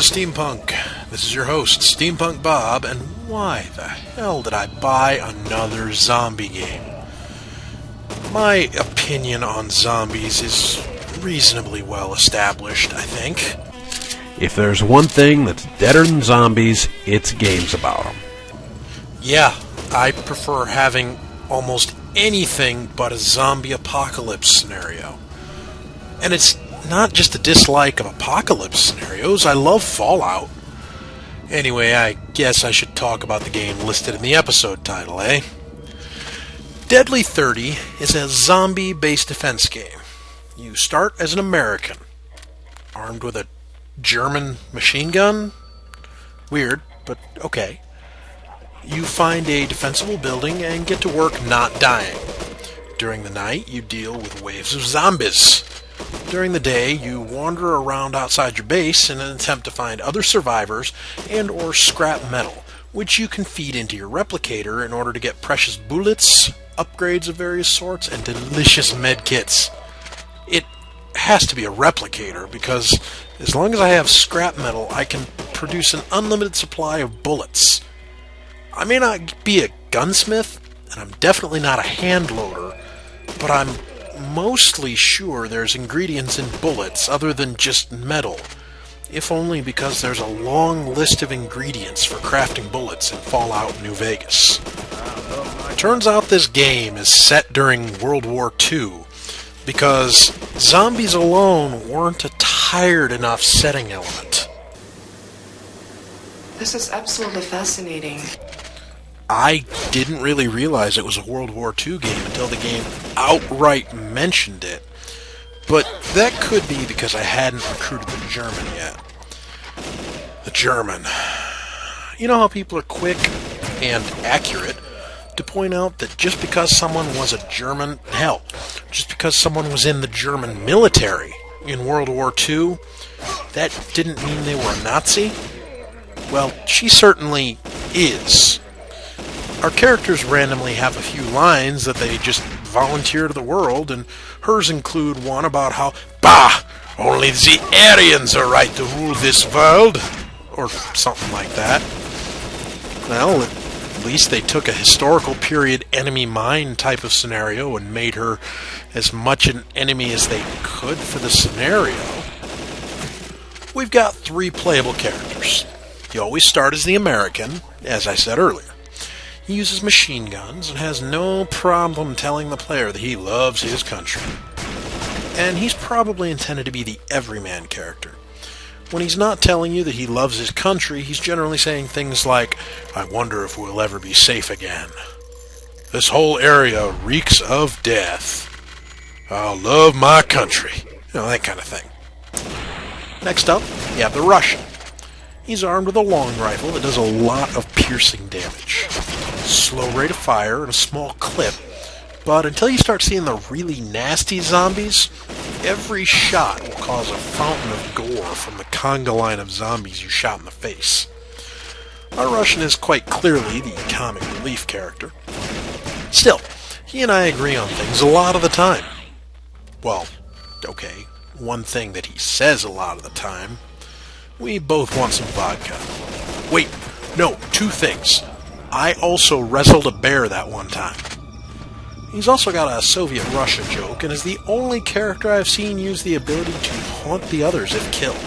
Steampunk. This is your host, SteamPunk Bob, and why the hell did I buy another zombie game? My opinion on zombies is reasonably well established, I think. If there's one thing that's deader than zombies, it's games about them. Yeah, I prefer having almost anything but a zombie apocalypse scenario. And it's not just a dislike of apocalypse scenarios, I love Fallout. Anyway, I guess I should talk about the game listed in the episode title, eh? Deadly 30 is a zombie-based defense game. You start as an American, armed with a German machine gun? Weird, but okay. You find a defensible building and get to work not dying. During the night, you deal with waves of zombies. During the day, you wander around outside your base in an attempt to find other survivors and or scrap metal, which you can feed into your replicator in order to get precious bullets, upgrades of various sorts, and delicious medkits. It has to be a replicator, because as long as I have scrap metal, I can produce an unlimited supply of bullets. I may not be a gunsmith, and I'm definitely not a hand loader, but I'm mostly sure there's ingredients in bullets other than just metal, if only because there's a long list of ingredients for crafting bullets in Fallout New Vegas. Turns out this game is set during World War II, because zombies alone weren't a tired enough setting element. This is absolutely fascinating. I didn't really realize it was a World War II game until the game outright mentioned it. But that could be because I hadn't recruited the German yet. The German. You know how people are quick and accurate to point out that just because someone was a German, hell, just because someone was in the German military in World War II, that didn't mean they were a Nazi? Well, she certainly is. Our characters randomly have a few lines that they just volunteer to the world, and hers include one about how, "Bah! Only the Aryans are right to rule this world," or something like that. Well, at least they took a historical period enemy mine type of scenario and made her as much an enemy as they could for the scenario. We've got 3 playable characters. You always start as the American, as I said earlier. He uses machine guns and has no problem telling the player that he loves his country. And he's probably intended to be the everyman character. When he's not telling you that he loves his country, he's generally saying things like, "I wonder if we'll ever be safe again. This whole area reeks of death. I'll love my country." You know, that kind of thing. Next up, you have the Russian. He's armed with a long rifle that does a lot of piercing damage. Slow rate of fire and a small clip, but until you start seeing the really nasty zombies, every shot will cause a fountain of gore from the conga line of zombies you shot in the face. Our Russian is quite clearly the comic relief character. Still, he and I agree on things a lot of the time. Well, okay, one thing that he says a lot of the time. We both want some vodka. Wait, no, 2 things. I also wrestled a bear that one time. He's also got a Soviet Russia joke and is the only character I've seen use the ability to haunt the others if killed.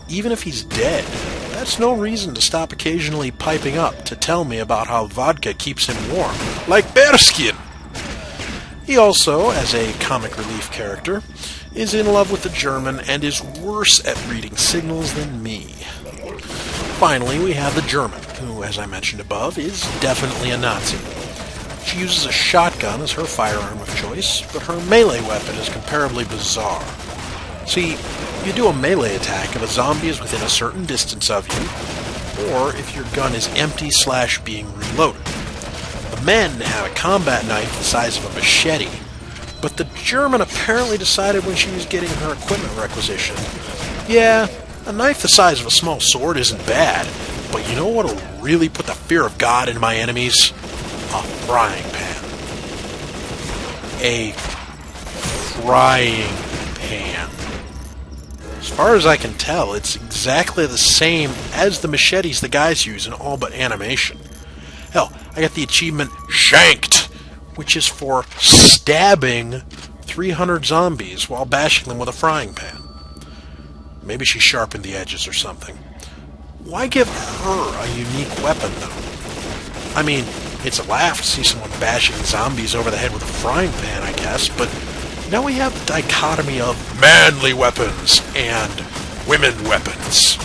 Even if he's dead, that's no reason to stop occasionally piping up to tell me about how vodka keeps him warm, like bearskin. He also, as a comic relief character, is in love with the German and is worse at reading signals than me. Finally, we have the German, who, as I mentioned above, is definitely a Nazi. She uses a shotgun as her firearm of choice, but her melee weapon is comparably bizarre. See, you do a melee attack if a zombie is within a certain distance of you, or if your gun is empty/being reloaded. The men have a combat knife the size of a machete, but the German apparently decided when she was getting her equipment requisitioned, yeah, a knife the size of a small sword isn't bad, but you know what'll really put the fear of God into my enemies? A frying pan. A frying pan. As far as I can tell, it's exactly the same as the machetes the guys use in all but animation. Hell, I got the achievement Shanked, which is for stabbing 300 zombies while bashing them with a frying pan. Maybe she sharpened the edges or something. Why give her a unique weapon, though? I mean, it's a laugh to see someone bashing zombies over the head with a frying pan, I guess, but now we have the dichotomy of manly weapons and women weapons.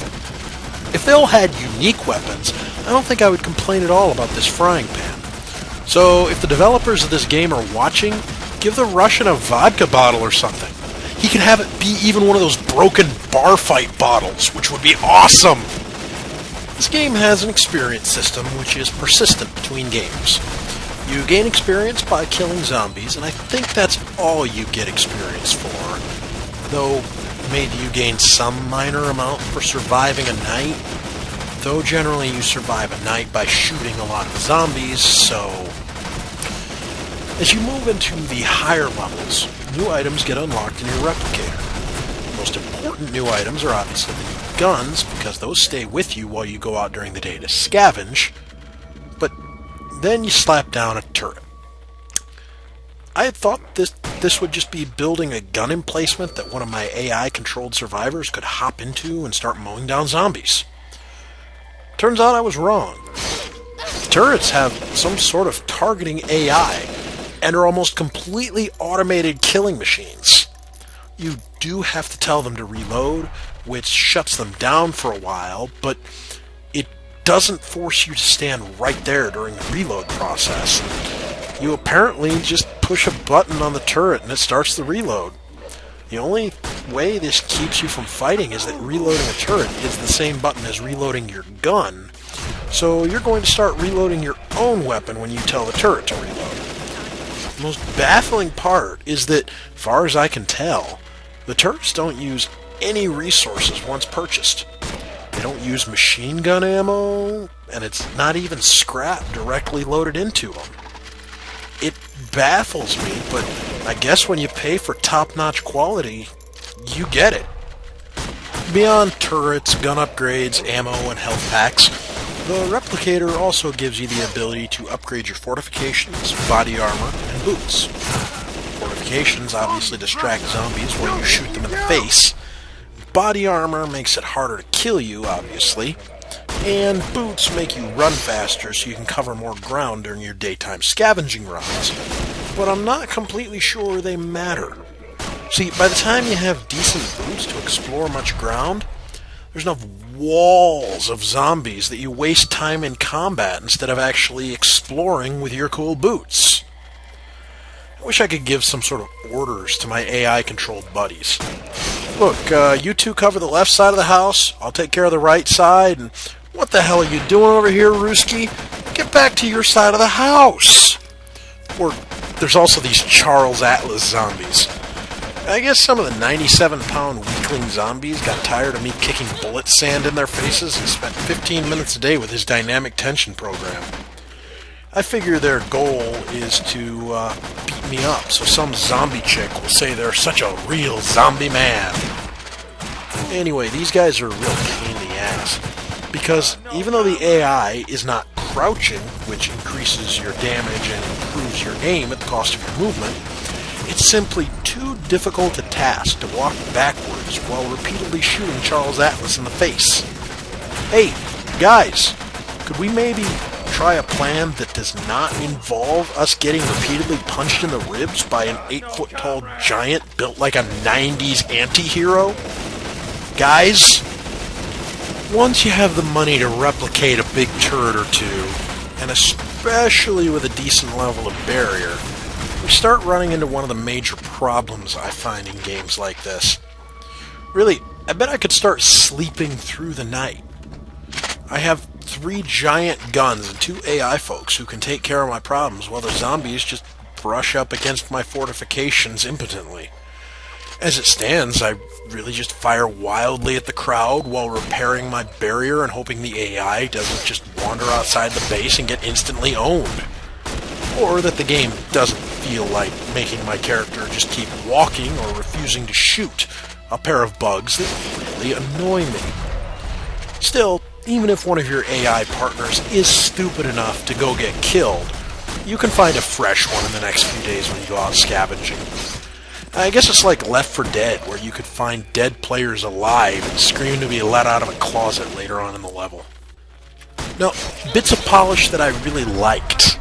If they all had unique weapons, I don't think I would complain at all about this frying pan. So, if the developers of this game are watching, give the Russian a vodka bottle or something. He could have it be even one of those broken bar fight bottles, which would be awesome! This game has an experience system which is persistent between games. You gain experience by killing zombies, and I think that's all you get experience for. Though, maybe you gain some minor amount for surviving a night. Though generally you survive a night by shooting a lot of zombies, so... As you move into the higher levels, new items get unlocked in your replicator. The most important new items are obviously the new guns, because those stay with you while you go out during the day to scavenge, but then you slap down a turret. I had thought this would just be building a gun emplacement that one of my AI-controlled survivors could hop into and start mowing down zombies. Turns out I was wrong. The turrets have some sort of targeting AI and are almost completely automated killing machines. You do have to tell them to reload, which shuts them down for a while, but it doesn't force you to stand right there during the reload process. You apparently just push a button on the turret and it starts the reload. The only way this keeps you from fighting is that reloading a turret is the same button as reloading your gun, so you're going to start reloading your own weapon when you tell the turret to reload. The most baffling part is that, far as I can tell, the turrets don't use any resources once purchased. They don't use machine gun ammo, and it's not even scrap directly loaded into them. It baffles me, but I guess when you pay for top-notch quality, you get it. Beyond turrets, gun upgrades, ammo, and health packs, the Replicator also gives you the ability to upgrade your fortifications, body armor, and boots. Fortifications obviously distract zombies when you shoot them in the face. Body armor makes it harder to kill you, obviously. And boots make you run faster so you can cover more ground during your daytime scavenging runs. But I'm not completely sure they matter. See, by the time you have decent boots to explore much ground, there's enough walls of zombies that you waste time in combat instead of actually exploring with your cool boots. I wish I could give some sort of orders to my AI-controlled buddies. Look, you two cover the left side of the house, I'll take care of the right side, and what the hell are you doing over here, Rooski? Get back to your side of the house! Or, there's also these Charles Atlas zombies. I guess some of the 97-pound weakling zombies got tired of me kicking bullet sand in their faces and spent 15 minutes a day with his dynamic tension program. I figure their goal is to beat me up, so some zombie chick will say they're such a real zombie man. Anyway, these guys are a real pain in the ass, because even though the AI is not crouching, which increases your damage and improves your aim at the cost of your movement, it's simply too difficult a task to walk backwards while repeatedly shooting Charles Atlas in the face. Hey, guys, could we maybe try a plan that does not involve us getting repeatedly punched in the ribs by an 8-foot-tall giant built like a 90s anti-hero? Guys, once you have the money to replicate a big turret or two, and especially with a decent level of barrier, we start running into one of the major problems I find in games like this. Really, I bet I could start sleeping through the night. I have 3 giant guns and 2 AI folks who can take care of my problems while the zombies just brush up against my fortifications impotently. As it stands, I really just fire wildly at the crowd while repairing my barrier and hoping the AI doesn't just wander outside the base and get instantly owned. Or that the game doesn't feel like making my character just keep walking or refusing to shoot a pair of bugs that really annoy me. Still, even if one of your AI partners is stupid enough to go get killed, you can find a fresh one in the next few days when you go out scavenging. I guess it's like Left 4 Dead, where you could find dead players alive and scream to be let out of a closet later on in the level. Now, bits of polish that I really liked.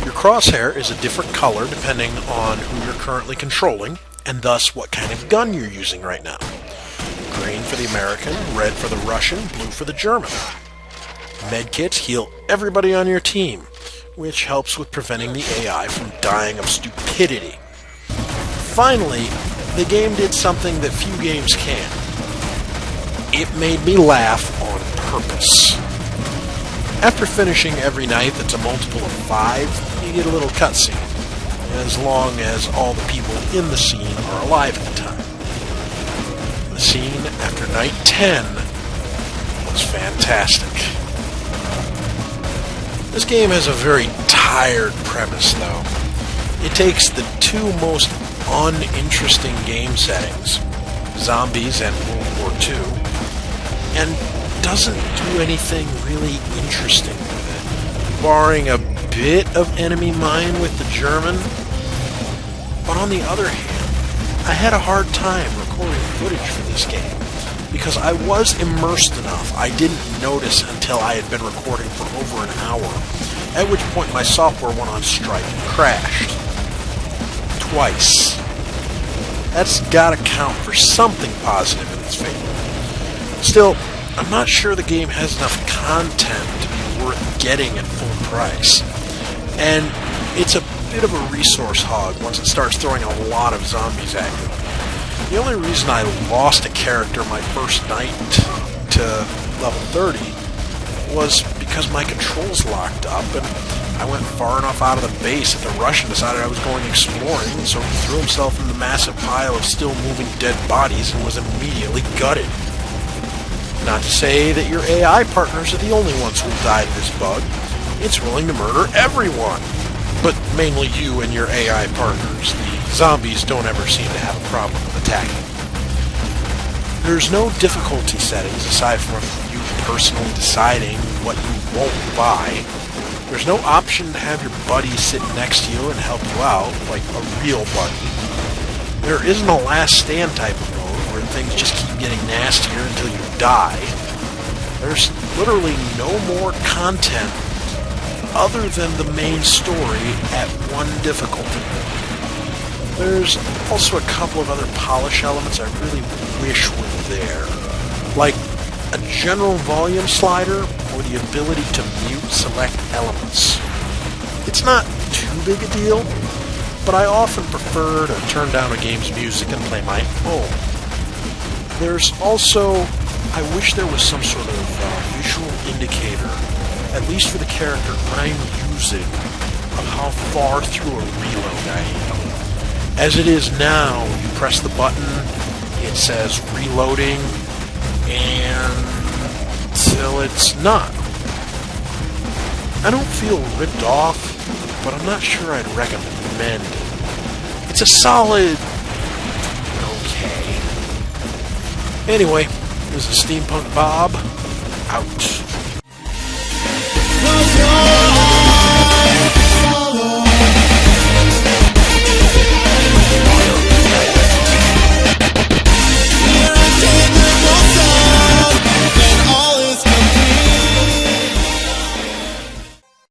Your crosshair is a different color depending on who you're currently controlling, and thus what kind of gun you're using right now. Green for the American, red for the Russian, blue for the German. Medkits heal everybody on your team, which helps with preventing the AI from dying of stupidity. Finally, the game did something that few games can. It made me laugh on purpose. After finishing every night that's a multiple of 5, you get a little cutscene, as long as all the people in the scene are alive at the time. The scene after night 10 was fantastic. This game has a very tired premise, though. It takes the two most uninteresting game settings, zombies and World War II, and doesn't do anything really interesting with it, barring a bit of enemy mine with the German. But on the other hand, I had a hard time recording footage for this game because I was immersed enough I didn't notice until I had been recording for over an hour, at which point my software went on strike and crashed. Twice. That's gotta count for something positive in its favor. Still, I'm not sure the game has enough content to be worth getting at full price. And it's a bit of a resource hog once it starts throwing a lot of zombies at you. The only reason I lost a character my first night to level 30 was because my controls locked up and I went far enough out of the base that the Russian decided I was going exploring, so he threw himself in the massive pile of still moving dead bodies and was immediately gutted. Not to say that your AI partners are the only ones who died of this bug. It's willing to murder everyone. But mainly you and your AI partners. The zombies don't ever seem to have a problem with attacking. There's no difficulty settings aside from you personally deciding what you won't buy. There's no option to have your buddy sit next to you and help you out, like a real buddy. There isn't a last stand type of mode where things just keep getting nastier until you die. There's literally no more content other than the main story at one difficulty. There's also a couple of other polish elements I really wish were there, like a general volume slider or the ability to mute select elements. It's not too big a deal, but I often prefer to turn down a game's music and play my own. There's also, I wish there was some sort of visual indicator, at least for the character I'm using, of how far through a reload I am. As it is now, you press the button, it says reloading, and till it's not. I don't feel ripped off, but I'm not sure I'd recommend it. It's a solid okay. Anyway, this is SteamPunk Bob, out.